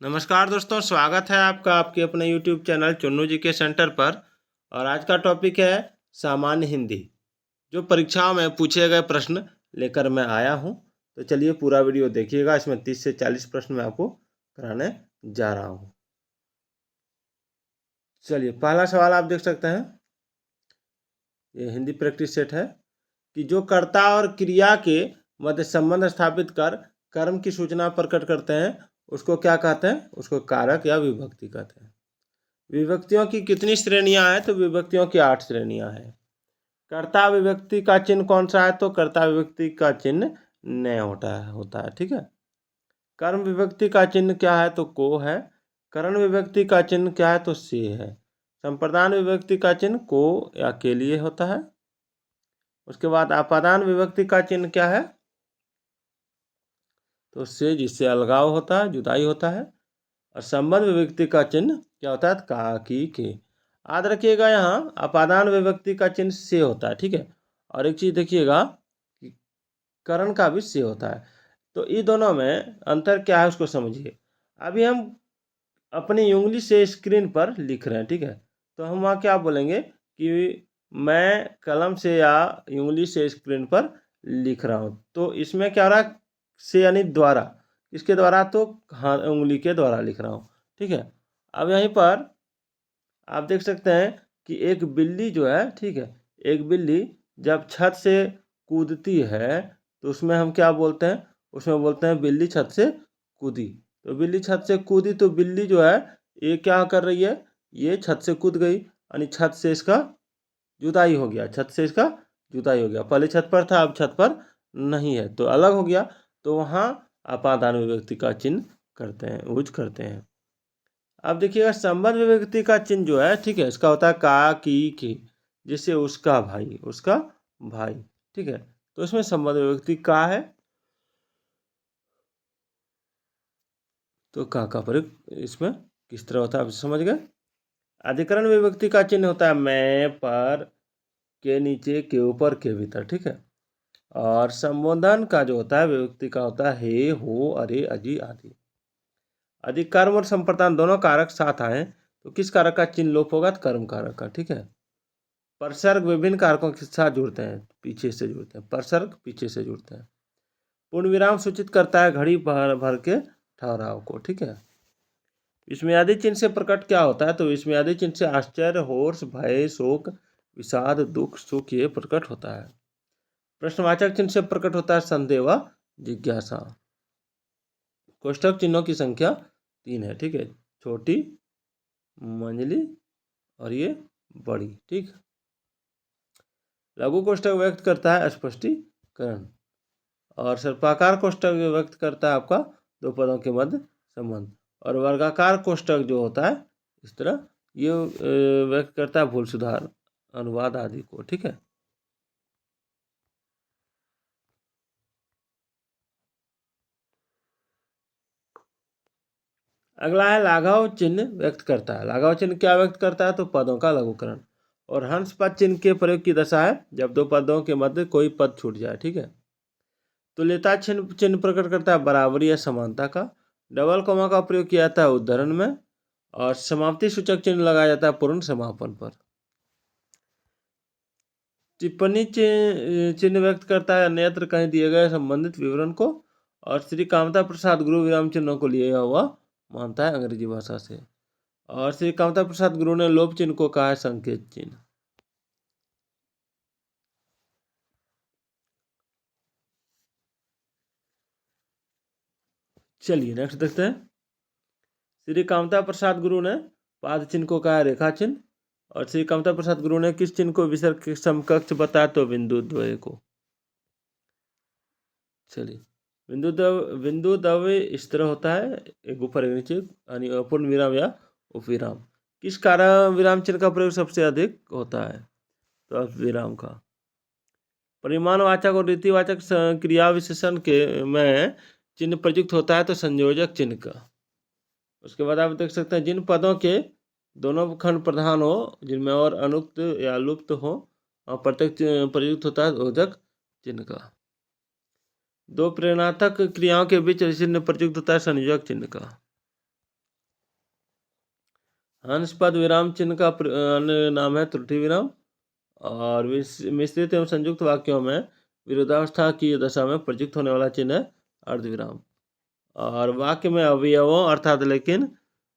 नमस्कार दोस्तों, स्वागत है आपका आपके अपने YouTube चैनल चुन्नू जी के सेंटर पर। और आज का टॉपिक है सामान्य हिंदी, जो परीक्षाओं में पूछे गए प्रश्न लेकर मैं आया हूं। तो चलिए पूरा वीडियो देखिएगा। इसमें 30 से 40 प्रश्न मैं आपको कराने जा रहा हूं। चलिए, पहला सवाल आप देख सकते हैं। ये हिंदी प्रैक्टिस सेट है कि जो कर्ता और क्रिया के मध्य संबंध स्थापित कर कर्म की सूचना प्रकट करते हैं, उसको क्या कहते हैं? उसको कारक या विभक्ति कहते हैं। विभक्तियों की कितनी श्रेणियां हैं? तो विभक्तियों की 8 श्रेणियां हैं। कर्ता विभक्ति का चिन्ह कौन सा है? तो कर्ता विभक्ति का चिन्ह न होता है। ठीक है। कर्म विभक्ति का चिन्ह क्या है? तो को है। करण विभक्ति का चिन्ह क्या है? तो से है। संप्रदान विभक्ति का चिन्ह को या के लिए होता है। उसके बाद अपादान विभक्ति का चिन्ह क्या है? तो से, जिससे अलगाव होता है, जुदाई होता है। और संबंध विभक्ति का चिन्ह क्या होता है? का, की, के। याद रखिएगा, यहाँ अपादान विभक्ति का चिन्ह से होता है। ठीक है। और एक चीज देखिएगा कि करण का भी से होता है। तो इन दोनों में अंतर क्या है उसको समझिए। अभी हम अपनी उंगली से स्क्रीन पर लिख रहे हैं। ठीक है। तो हम वहाँ क्या बोलेंगे कि मैं कलम से या उंगली से स्क्रीन पर लिख रहा हूँ। तो इसमें क्या हो रहा है? से यानी द्वारा। किसके द्वारा? तो हाँ, उंगली के द्वारा लिख रहा हूँ। ठीक है। अब यहीं पर आप देख सकते हैं कि एक बिल्ली जो है, ठीक है, एक बिल्ली जब छत से कूदती है तो उसमें हम क्या बोलते हैं? उसमें बोलते हैं बिल्ली छत से कूदी। तो बिल्ली छत से कूदी, तो बिल्ली जो है ये क्या कर रही है? ये छत से कूद गई, यानी छत से इसका जुदाई हो गया। छत से इसका जुदाई हो गया। पहले छत पर था, अब छत पर नहीं है, तो अलग हो गया। तो वहाँ अपादान विभक्ति का चिन्ह करते हैं, यूज करते हैं। अब देखिएगा, संबंध विभक्ति का चिन्ह जो है, ठीक है, इसका होता है का, की, के। जैसे उसका भाई, उसका भाई। ठीक है। तो इसमें संबंध विभक्ति का है, तो का प्रयोग इसमें किस तरह होता है आप समझ गए। अधिकरण विभक्ति का चिन्ह होता है मैं, पर, के नीचे, के ऊपर, के भीतर। ठीक है। और संबोधन का जो होता है विभक्ति का होता है हे, हो, अरे, अजी आदि। यदि कर्म और संप्रदान दोनों कारक साथ आए तो किस कारक का चिन्ह लोप होगा? तो कर्म कारक का। ठीक है। परसर्ग विभिन्न कारकों के साथ जुड़ते हैं, पीछे से जुड़ते हैं। परसर्ग पीछे से जुड़ते हैं। पूर्ण विराम सूचित करता है घड़ी भर भर के ठहराव को। ठीक है। विस्मयादि चिन्ह से प्रकट क्या होता है? तो विस्मयादि चिन्ह से आश्चर्य, हर्ष, भय, शोक, विषाद, दुख, सुख ये प्रकट होता है। प्रश्नवाचक चिन्ह से प्रकट होता है संदेह व जिज्ञासा। कोष्ठक चिन्हों की संख्या 3 है। ठीक है। छोटी, मंझली और ये बड़ी। ठीक। लघु कोष्ठक व्यक्त करता है स्पष्टीकरण। और सर्पाकार कोष्ठक व्यक्त करता है आपका दो पदों के मध्य संबंध। और वर्गाकार कोष्ठक जो होता है इस तरह, ये व्यक्त करता है भूल सुधार, अनुवाद आदि को। ठीक है। अगला है लाघव चिन्ह व्यक्त करता है। लाघव चिन्ह क्या व्यक्त करता है? तो पदों का लघुकरण। और हंस पद चिन्ह के प्रयोग की दशा है जब दो पदों के मध्य कोई पद छूट जाए। ठीक है। तुल्यता चिन्ह चिन्ह प्रकट करता है बराबरी या समानता का। डबल कोमा का प्रयोग किया जाता है उद्धरण में। और समाप्ति सूचक चिन्ह लगाया जाता है पूर्ण समापन पर। टिप्पणी चिन्ह व्यक्त करता है अन्यत्र कहीं दिए गए संबंधित विवरण को। और श्री कामता प्रसाद गुरु विराम चिन्हों को लिया हुआ मानता है अंग्रेजी भाषा से। और श्री कामता प्रसाद गुरु ने लोप चिन्ह को कहा है संकेत चिन्ह। चलिए नेक्स्ट देखते हैं। श्री कामता प्रसाद गुरु ने पाद चिन्ह को कहा है रेखा चिन्ह। और श्री कामता प्रसाद गुरु ने किस चिन्ह को विसर्ग के समकक्ष बताया? तो बिंदु द्वय को। चलिए, बिंदु द्वय इस तरह होता है, एक ऊपर एक नीचे, यानी अपूर्ण विराम या उपविराम। किस कारण विराम चिन्ह का प्रयोग सबसे अधिक होता है? तो अल्पविराम का। परिमाणवाचक और रीतिवाचक क्रिया विशेषण के में चिन्ह प्रयुक्त होता है तो संयोजक चिन्ह का। उसके बाद आप देख सकते हैं जिन पदों के दोनों खंड प्रधान हो, जिनमें और अनुक्त या लुप्त हो, और प्रत्येक प्रयुक्त होता है योजक चिन्ह का। दो प्रेरणात्मक क्रियाओं के बीच चिन्ह प्रयुक्त होता है संयोजक चिन्ह का। हंस पद विराम चिन्ह का अन्य नाम है त्रुटि विराम। और मिश्रित एवं संयुक्त वाक्यों में विरोधावस्था की दशा में प्रयुक्त होने वाला चिन्ह है अर्धविराम। और वाक्य में अवयवों अर्थात लेकिन,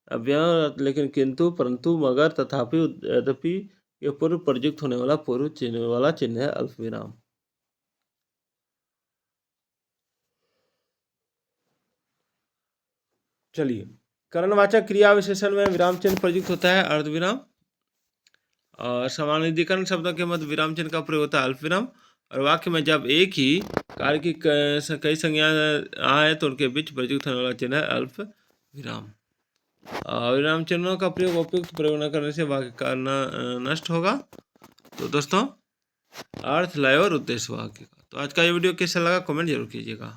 अव्यय लेकिन, किंतु, परंतु, मगर, तथापि, यद्यपि के पूर्व प्रयुक्त होने वाला पूर्व चिन्ह वाला चिन्ह है अल्पविराम। चलिए, करणवाचक क्रिया विशेषण में विराम चिन्ह प्रयुक्त होता है अर्धविराम। और समानाधिकरण शब्दों के मध्य विराम चिन्ह का प्रयोग होता है अल्पविराम। और वाक्य में जब एक ही कार्य की कई संज्ञाएं आए तो उनके बीच प्रयुक्त होने वाला चिन्ह है अल्प विराम। विराम चिन्हों का प्रयोग उपयुक्त प्रयोग न करने से वाक्य का नष्ट होगा। तो दोस्तों, अर्थ, लय और उद्देश्य वाक्य का। तो आज का ये वीडियो कैसा लगा कमेंट जरूर कीजिएगा।